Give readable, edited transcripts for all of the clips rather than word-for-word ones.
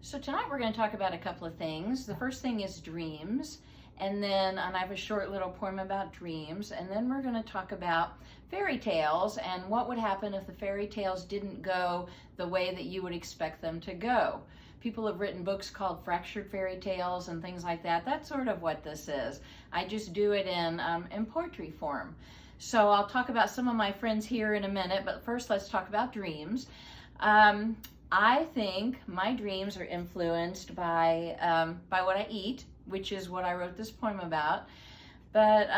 So tonight we're going to talk about a couple of things. The first thing is dreams, and I have a short little poem about dreams, and then we're going to talk about fairy tales and what would happen if the fairy tales didn't go the way that you would expect them to go. People have written books called Fractured Fairy Tales and things like that. That's sort of what this is. I just do it in poetry form. So I'll talk about some of my friends here in a minute, but first let's talk about dreams. I think my dreams are influenced by what I eat, which is what I wrote this poem about. But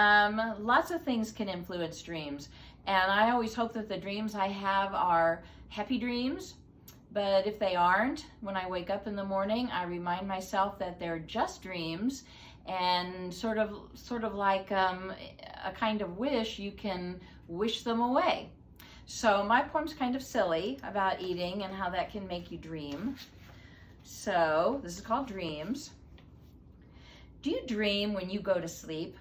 lots of things can influence dreams. And I always hope that the dreams I have are happy dreams. But if they aren't, when I wake up in the morning, I remind myself that they're just dreams, and sort of like a kind of wish, you can wish them away. So my poem's kind of silly about eating and how that can make you dream. So this is called Dreams. Do you dream when you go to sleep?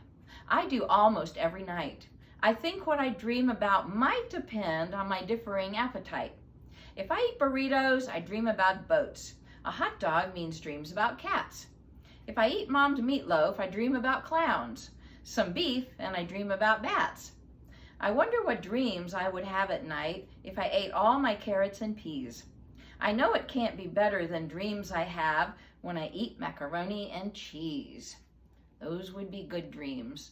I do almost every night. I think what I dream about might depend on my differing appetite. If I eat burritos, I dream about boats. A hot dog means dreams about cats. If I eat mom's meatloaf, I dream about clowns. Some beef, and I dream about bats. I wonder what dreams I would have at night if I ate all my carrots and peas. I know it can't be better than dreams I have when I eat macaroni and cheese. Those would be good dreams.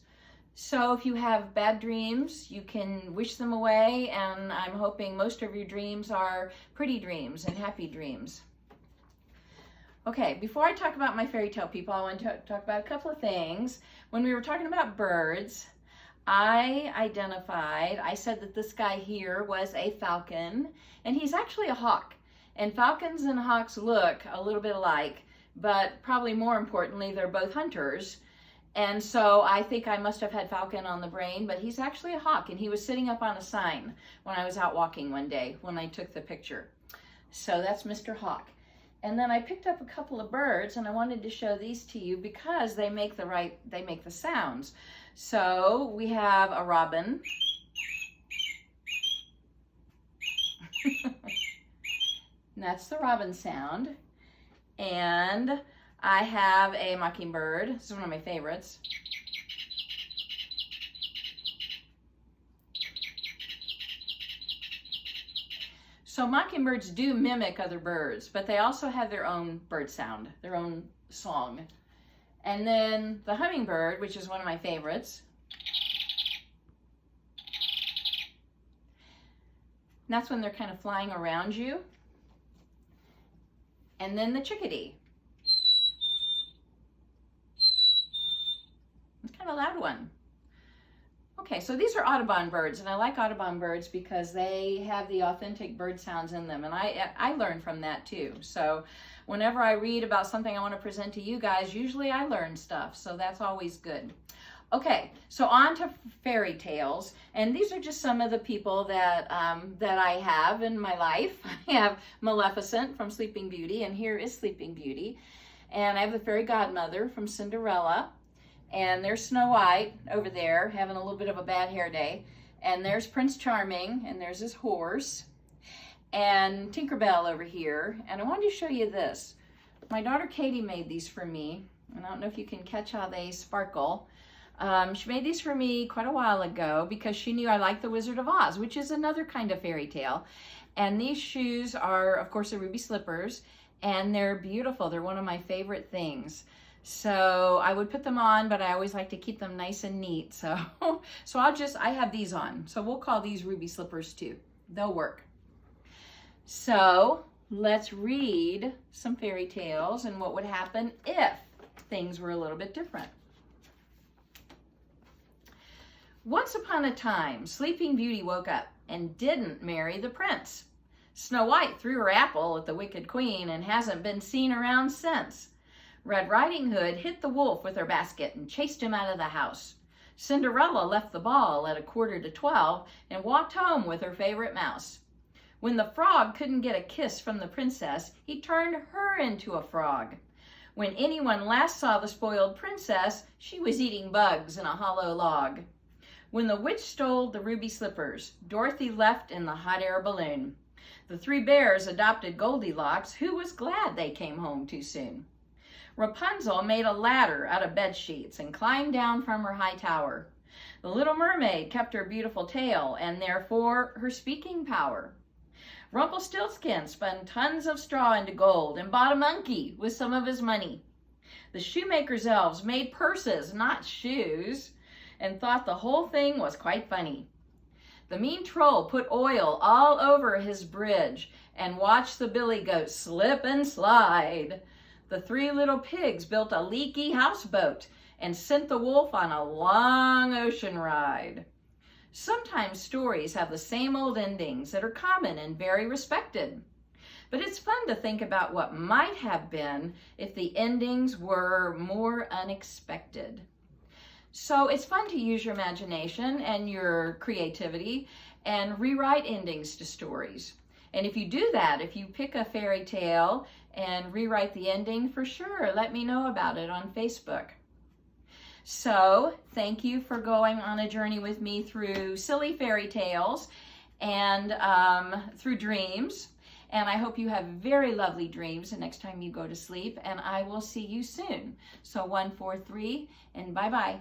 So if you have bad dreams, you can wish them away, and I'm hoping most of your dreams are pretty dreams and happy dreams. Okay, before I talk about my fairy tale people, I want to talk about a couple of things. When we were talking about birds, I said that this guy here was a falcon, and he's actually a hawk. And falcons and hawks look a little bit alike, but probably more importantly, they're both hunters. And so I think I must have had falcon on the brain, but he's actually a hawk, and he was sitting up on a sign when I was out walking one day when I took the picture. So that's Mr. Hawk. And then I picked up a couple of birds, and I wanted to show these to you because they make the sounds. So we have a robin. And that's the robin sound. And I have a mockingbird. This is one of my favorites. So mockingbirds do mimic other birds, but they also have their own bird sound, their own song. And then the hummingbird, which is one of my favorites. And that's when they're kind of flying around you. And then the chickadee. It's kind of a loud one. Okay, so these are Audubon birds, and I like Audubon birds because they have the authentic bird sounds in them, and I learn from that too. So whenever I read about something I want to present to you guys, usually I learn stuff, so that's always good. Okay, so on to fairy tales, and these are just some of the people that I have in my life. I have Maleficent from Sleeping Beauty, and here is Sleeping Beauty, and I have the fairy godmother from Cinderella. And there's Snow White over there having a little bit of a bad hair day. And there's Prince Charming, and there's his horse. And Tinkerbell over here. And I wanted to show you this. My daughter Katie made these for me. And I don't know if you can catch how they sparkle. She made these for me quite a while ago because she knew I liked The Wizard of Oz, which is another kind of fairy tale. And these shoes are, of course, the ruby slippers. And they're beautiful. They're one of my favorite things. So I would put them on, but I always like to keep them nice and neat. So I have these on. So we'll call these ruby slippers too. They'll work. So let's read some fairy tales and what would happen if things were a little bit different. Once upon a time, Sleeping Beauty woke up and didn't marry the prince. Snow White threw her apple at the wicked queen and hasn't been seen around since. Red Riding Hood hit the wolf with her basket and chased him out of the house. Cinderella left the ball at 11:45 and walked home with her favorite mouse. When the frog couldn't get a kiss from the princess, he turned her into a frog. When anyone last saw the spoiled princess, she was eating bugs in a hollow log. When the witch stole the ruby slippers, Dorothy left in the hot air balloon. The three bears adopted Goldilocks, who was glad they came home too soon. Rapunzel made a ladder out of bed sheets and climbed down from her high tower. The little mermaid kept her beautiful tail and therefore her speaking power. Rumpelstiltskin spun tons of straw into gold and bought a monkey with some of his money. The shoemaker's elves made purses, not shoes, and thought the whole thing was quite funny. The mean troll put oil all over his bridge and watched the billy goat slip and slide. The three little pigs built a leaky houseboat and sent the wolf on a long ocean ride. Sometimes stories have the same old endings that are common and very respected. But it's fun to think about what might have been if the endings were more unexpected. So it's fun to use your imagination and your creativity and rewrite endings to stories. And if you do that, if you pick a fairy tale and rewrite the ending, for sure, let me know about it on Facebook. So thank you for going on a journey with me through silly fairy tales and through dreams. And I hope you have very lovely dreams the next time you go to sleep. And I will see you soon. So 1, 4, 3, and bye-bye.